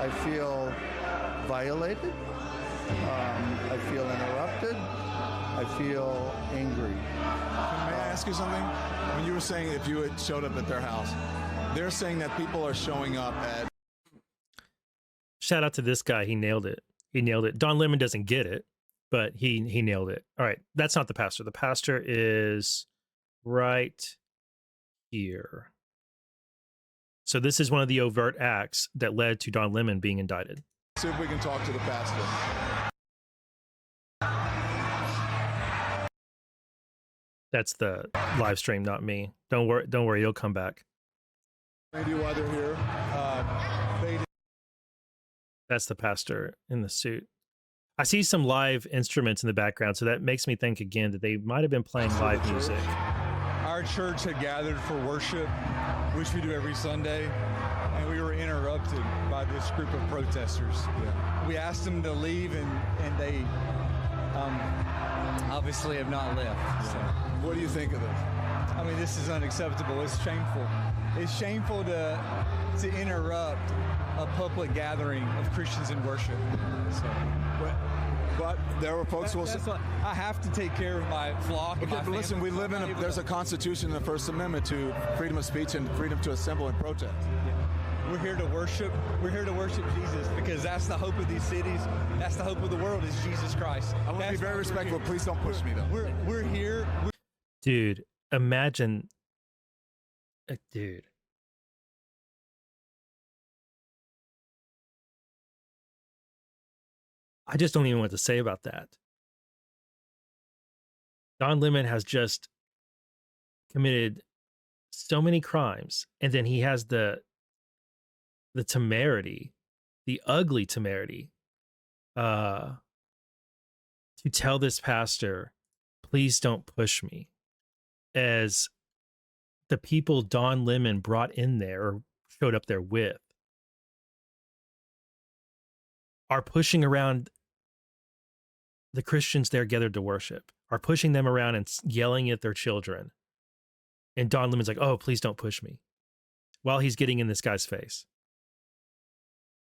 I feel violated. I feel interrupted. I feel angry. May I ask you something? When you were saying if you had showed up at their house, they're saying that people are showing up at... Shout out to this guy. He nailed it. Don Lemon doesn't get it, but he nailed it. All right. That's not the pastor. The pastor is right here. So this is one of the overt acts that led to Don Lemon being indicted. See if we can talk to the pastor. That's the live stream, not me. Don't worry, he'll come back. Maybe while they're here, That's the pastor in the suit. I see some live instruments in the background, so that makes me think again that they might have been playing live music. Our church had gathered for worship, which we do every Sunday, and we were interrupted by this group of protesters. We asked them to leave, and they obviously have not left. So. What do you think of this? I mean, this is unacceptable. It's shameful. It's shameful to interrupt a public gathering of Christians in worship. So, but there were folks who will say, I have to take care of my flock. okay, but listen, we live in there's a constitution in the First Amendment to freedom of speech and freedom to assemble and protest. We're here to worship. We're here to worship Jesus because that's the hope of these cities. That's the hope of the world is Jesus Christ. I want to be very respectful. Please don't push me, though. We're here. Dude, imagine. Dude. I just don't even know what to say about that. Don Lemon has just committed so many crimes, and then he has the temerity, the ugly temerity, to tell this pastor, please don't push me, as the people Don Lemon brought in there or showed up there with are pushing around the Christians there gathered to worship, are pushing them around and yelling at their children. And Don Lemon's like, oh, please don't push me, while he's getting in this guy's face.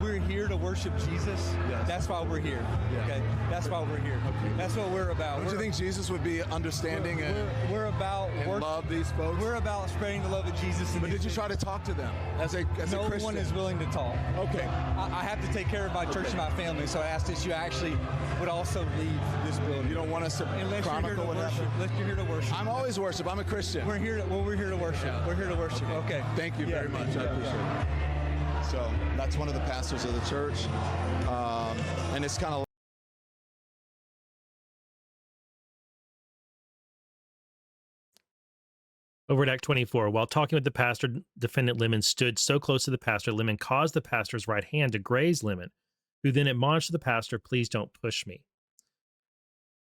We're here to worship Jesus. Yes. That's why we're here. Yeah. Okay, that's why we're here. Okay. That's what we're about. Don't you think Jesus would be understanding we're about and love these folks? We're about spreading the love of Jesus. But did you try to talk to them as a Christian? No one is willing to talk. Okay. I have to take care of my church and my family, so I asked that you actually would also leave this building. You don't want us to Unless chronicle what happened? Unless you're here to worship. I'm always worship. I'm a Christian. We're here to worship. Yeah. We're here to worship. Okay. Thank you very much. I appreciate it. So that's one of the pastors of the church. And it's kind of Over at Act 24, while talking with the pastor, defendant Lemon stood so close to the pastor, Lemon caused the pastor's right hand to graze Lemon, who then admonished the pastor, please don't push me.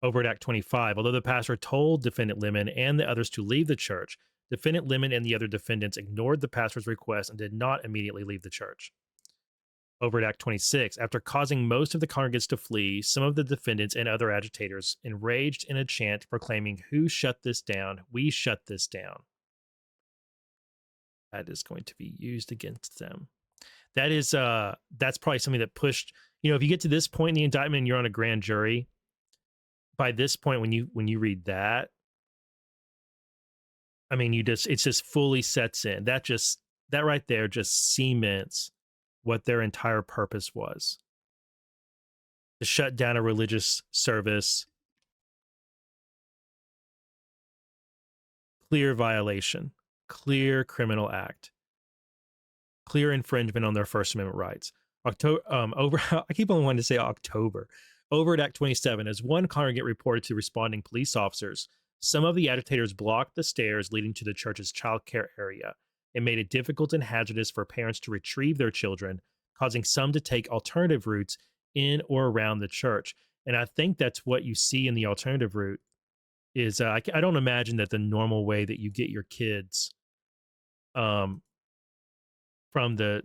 Over at Act 25, although the pastor told defendant Lemon and the others to leave the church, defendant Lemon and the other defendants ignored the pastor's request and did not immediately leave the church. Over at Act 26, after causing most of the congregants to flee, some of the defendants and other agitators enraged in a chant proclaiming, who shut this down? We shut this down. That is going to be used against them. That is, that's probably something that pushed, if you get to this point in the indictment and you're on a grand jury, by this point, when you read that, I mean, it just fully sets in. That right there just cements what their entire purpose was. To shut down a religious service. Clear violation. Clear criminal act. Clear infringement on their First Amendment rights. I keep on wanting to say October. Over at Act 27, as one congregant reported to responding police officers, some of the agitators blocked the stairs leading to the church's child care area and made it difficult and hazardous for parents to retrieve their children, causing some to take alternative routes in or around the church. And I think that's what you see in the alternative route is, I don't imagine that the normal way that you get your kids from the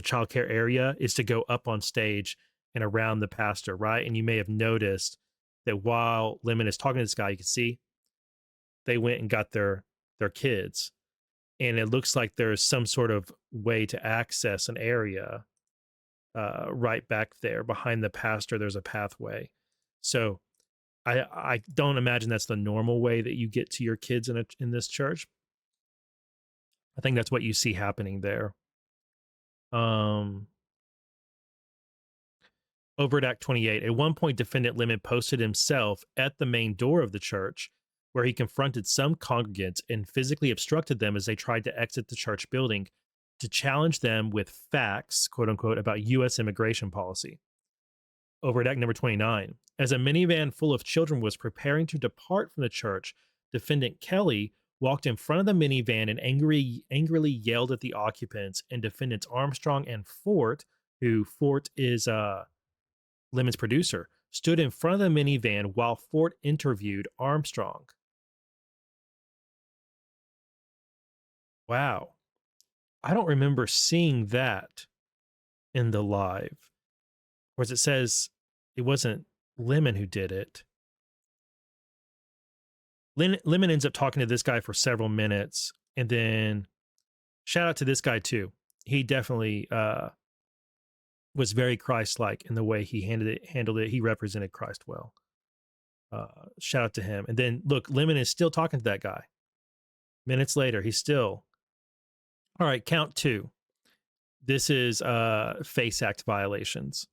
child care area is to go up on stage and around the pastor, right? And you may have noticed that while Lemon is talking to this guy, you can see they went and got their kids. And it looks like there's some sort of way to access an area right back there behind the pastor. There's a pathway. So I don't imagine that's the normal way that you get to your kids in this church. I think that's what you see happening there. Over at Act 28, at one point, defendant Lemon posted himself at the main door of the church, where he confronted some congregants and physically obstructed them as they tried to exit the church building to challenge them with facts, quote unquote, about U.S. immigration policy. Over at Act number 29, as a minivan full of children was preparing to depart from the church, defendant Kelly walked in front of the minivan and angrily yelled at the occupants, and defendants Armstrong and Fort who Fort is Lemon's producer, stood in front of the minivan while Fort interviewed Armstrong. Wow. I don't remember seeing that in the live. Whereas it says it wasn't Lemon who did it. Lemon ends up talking to this guy for several minutes, and then shout out to this guy too. He definitely was very Christ-like in the way he handled it. He represented Christ well. Shout out to him. And then look, Lemon is still talking to that guy. Minutes later, he's still, all right, count 2. This is FACE Act violations.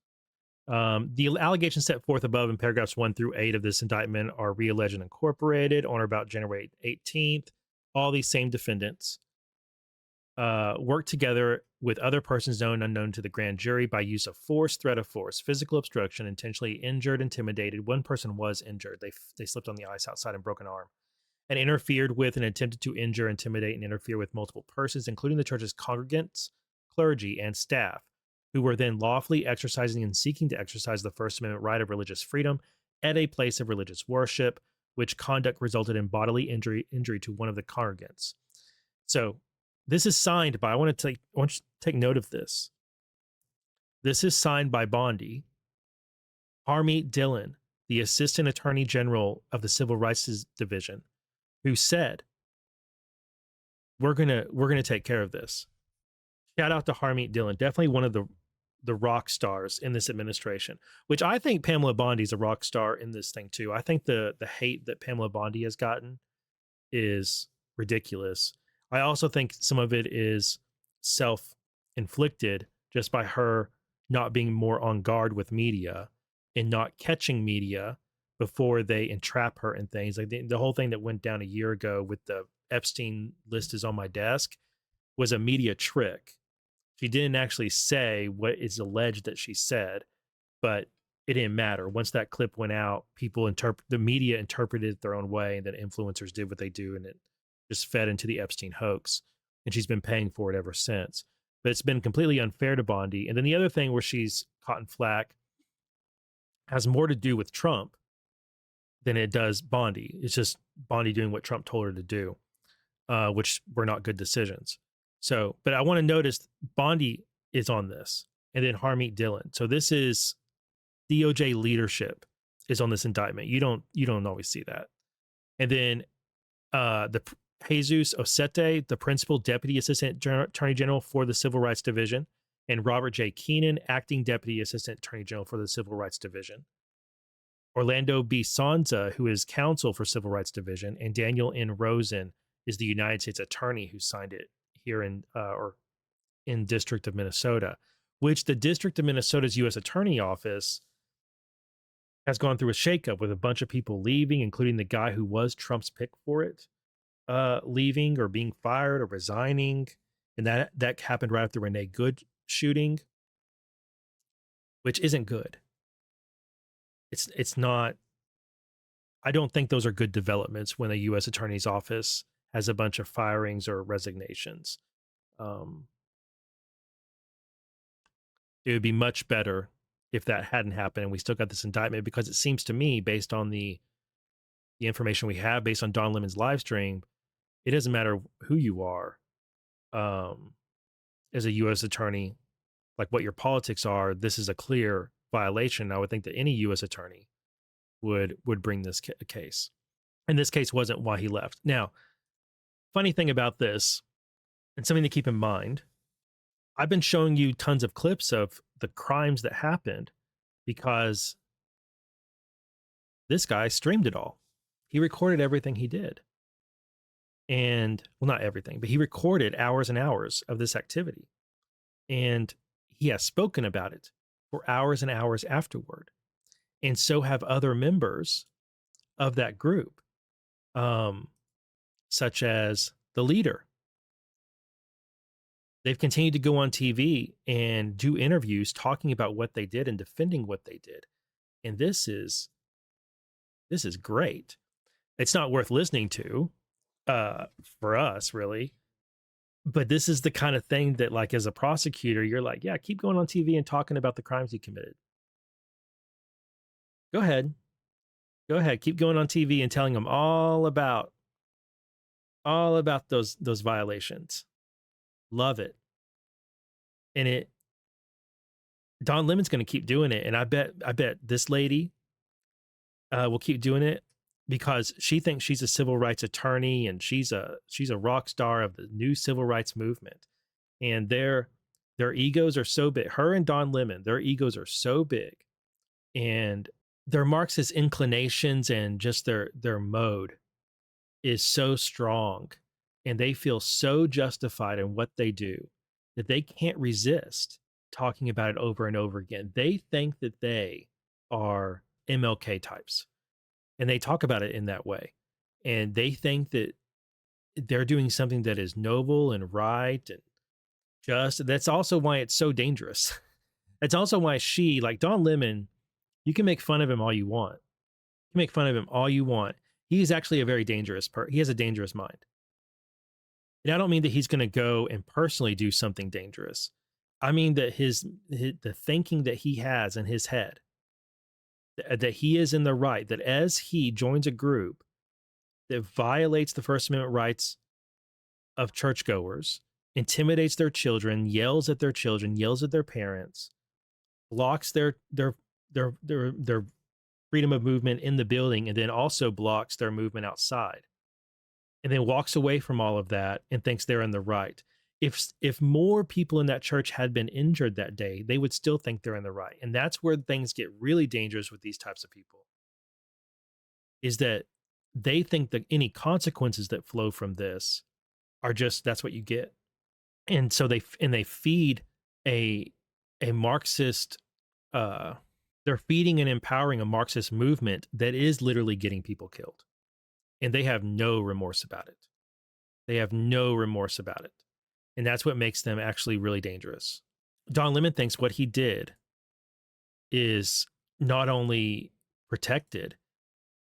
The allegations set forth above in paragraphs 1 through 8 of this indictment are re-alleged and incorporated on or about January 18th. All these same defendants worked together with other persons known and unknown to the grand jury by use of force, threat of force, physical obstruction, intentionally injured, intimidated. One person was injured. They slipped on the ice outside and broke an arm. And interfered with and attempted to injure, intimidate, and interfere with multiple persons, including the church's congregants, clergy, and staff, who were then lawfully exercising and seeking to exercise the First Amendment right of religious freedom at a place of religious worship, which conduct resulted in bodily injury to one of the congregants. So this is signed by, I want you to take note of this. This is signed by Bondi, Harmeet Dillon, the Assistant Attorney General of the Civil Rights Division, who said, we're gonna take care of this. Shout out to Harmeet Dillon, definitely one of the rock stars in this administration, which I think Pamela Bondi is a rock star in this thing too. I think the hate that Pamela Bondi has gotten is ridiculous. I also think some of it is self-inflicted just by her not being more on guard with media and not catching media before they entrap her in things. Like the whole thing that went down a year ago with the Epstein list is on my desk was a media trick. She didn't actually say what is alleged that she said, but it didn't matter. Once that clip went out, the media interpreted it their own way, and then influencers did what they do, and it just fed into the Epstein hoax. And she's been paying for it ever since. But it's been completely unfair to Bondi. And then the other thing where she's caught in flack has more to do with Trump than it does Bondi. It's just Bondi doing what Trump told her to do, which were not good decisions. So, but I want to notice Bondi is on this, and then Harmeet Dillon. So this is DOJ leadership is on this indictment. You don't always see that. And then the Jesus Osete, the principal deputy assistant attorney general for the Civil Rights Division, and Robert J. Keenan, acting deputy assistant attorney general for the Civil Rights Division. Orlando B. Sanza, who is counsel for Civil Rights Division, and Daniel N. Rosen is the United States attorney who signed it here in District of Minnesota, which the District of Minnesota's U.S. Attorney Office has gone through a shakeup with a bunch of people leaving, including the guy who was Trump's pick for it, leaving or being fired or resigning. And that happened right after Renee Good shooting, which isn't good. It's not, I don't think those are good developments when a U.S. Attorney's Office has a bunch of firings or resignations. It would be much better if that hadn't happened and we still got this indictment, because it seems to me, based on the information we have, based on Don Lemon's live stream, it doesn't matter who you are as a U.S. attorney, like what your politics are. This is a clear violation. I would think that any U.S. attorney would bring this case. And this case wasn't why he left. Now, funny thing about this, and something to keep in mind, I've been showing you tons of clips of the crimes that happened because this guy streamed it all. He recorded everything he did. And, well, not everything, but he recorded hours and hours of this activity. And he has spoken about it for hours and hours afterward. And so have other members of that group, such as the leader. They've continued to go on TV and do interviews talking about what they did and defending what they did. And this is great. It's not worth listening to for us, really. But this is the kind of thing that, like, as a prosecutor, you're like, yeah, keep going on TV and talking about the crimes he committed. Go ahead. Go ahead. Keep going on TV and telling them all about those violations. Love it. And Don Lemon's going to keep doing it. And I bet this lady will keep doing it because she thinks she's a civil rights attorney and she's a rock star of the new civil rights movement. And their egos are so big. Her and Don Lemon, their egos are so big, and their Marxist inclinations and just their mode is so strong, and they feel so justified in what they do that they can't resist talking about it over and over again. They think that they are MLK types, and they talk about it in that way. And they think that they're doing something that is noble and right and just. That's also why it's so dangerous. That's also why she, like Don Lemon, you can make fun of him all you want. You can make fun of him all you want. He's actually a very dangerous he has a dangerous mind. And I don't mean that he's going to go and personally do something dangerous. I mean that the thinking that he has in his head, that he is in the right, that as he joins a group that violates the First Amendment rights of churchgoers, intimidates their children, yells at their children, yells at their parents, blocks their freedom of movement in the building, and then also blocks their movement outside, and then walks away from all of that and thinks they're in the right. If more people in that church had been injured that day, they would still think they're in the right. And that's where things get really dangerous with these types of people, is that they think that any consequences that flow from this are just, that's what you get. And so they feed a Marxist, they're feeding and empowering a Marxist movement that is literally getting people killed. And they have no remorse about it. They have no remorse about it. And that's what makes them actually really dangerous. Don Lemon thinks what he did is not only protected,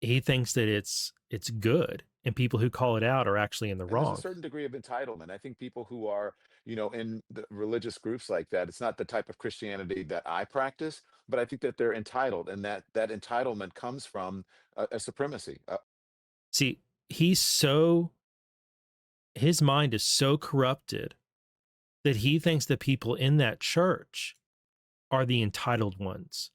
he thinks that it's good, and people who call it out are actually in the wrong. There's a certain degree of entitlement. I think people who are, in the religious groups like that, it's not the type of Christianity that I practice, but I think that they're entitled, and that entitlement comes from a supremacy. See, his mind is so corrupted that he thinks the people in that church are the entitled ones.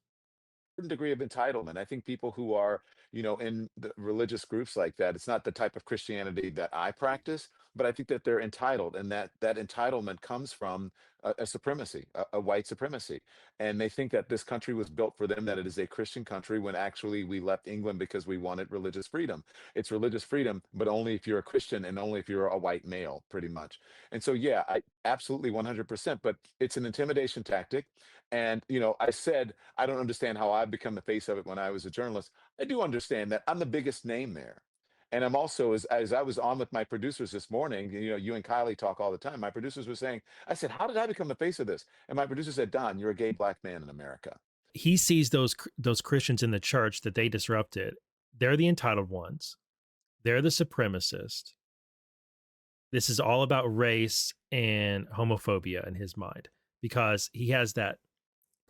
Certain degree of entitlement. I think people who are, in the religious groups like that, it's not the type of Christianity that I practice, but I think that they're entitled, and that entitlement comes from a supremacy, a white supremacy. And they think that this country was built for them, that it is a Christian country, when actually we left England because we wanted religious freedom. It's religious freedom, but only if you're a Christian and only if you're a white male, pretty much. And so, yeah, I absolutely 100%, but it's an intimidation tactic. And, I said, I don't understand how I've become the face of it when I was a journalist. I do understand that I'm the biggest name there. And I'm also, as I was on with my producers this morning, you and Kylie talk all the time. My producers were saying, I said, how did I become the face of this? And my producer said, Don, you're a gay black man in America. He sees those Christians in the church that they disrupted. They're the entitled ones. They're the supremacists. This is all about race and homophobia in his mind, because he has that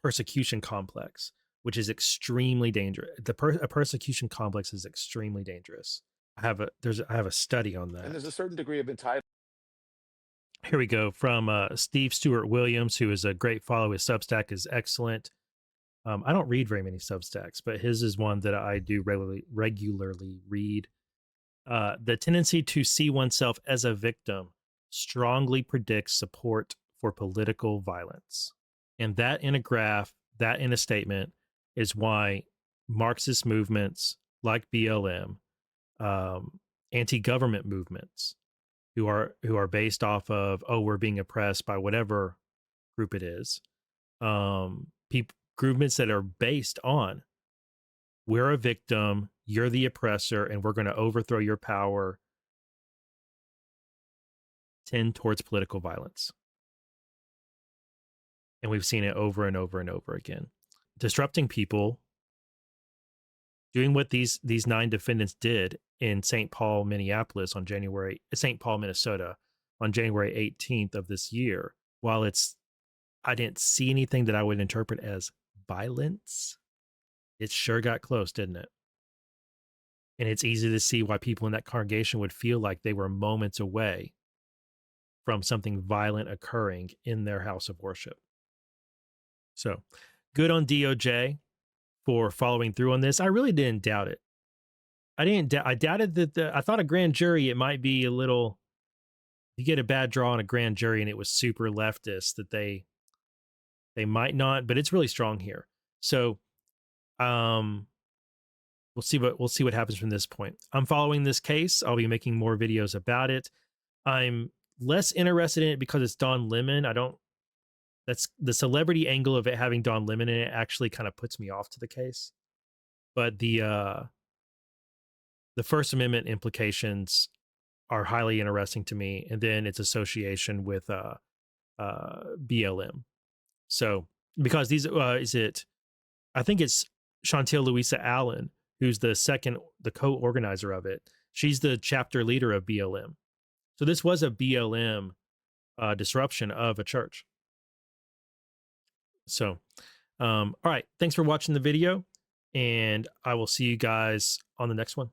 persecution complex, which is extremely dangerous. A persecution complex is extremely dangerous. I have a study on that. And there's a certain degree of entitlement. Here we go from Steve Stewart Williams, who is a great follow. His Substack is excellent. I don't read very many Substacks, but his is one that I do regularly read. The tendency to see oneself as a victim strongly predicts support for political violence. And that in a graph, that in a statement, is why Marxist movements like BLM, anti-government movements, who are based off of, we're being oppressed by whatever group it is, movements that are based on, we're a victim, you're the oppressor, and we're going to overthrow your power, tend towards political violence. And we've seen it over and over and over again. Disrupting people, doing what these 9 defendants did in St. Paul, Minnesota on January 18th of this year. While I didn't see anything that I would interpret as violence, it sure got close, didn't it? And it's easy to see why people in that congregation would feel like they were moments away from something violent occurring in their house of worship. So good on DOJ for following through on this. I really didn't doubt it. I doubted that I thought a grand jury, it might be a little, you get a bad draw on a grand jury and it was super leftist, that they might not, but it's really strong here. So we'll see what happens from this point. I'm following this case. I'll be making more videos about it. I'm less interested in it because it's Don Lemon. That's the celebrity angle of it having Don Lemon in it actually kind of puts me off to the case. But the First Amendment implications are highly interesting to me, and then its association with BLM. So because these I think it's Chantel Louisa Allen, who's the co-organizer of it. She's the chapter leader of BLM. So this was a BLM disruption of a church. So, all right. Thanks for watching the video, and I will see you guys on the next one.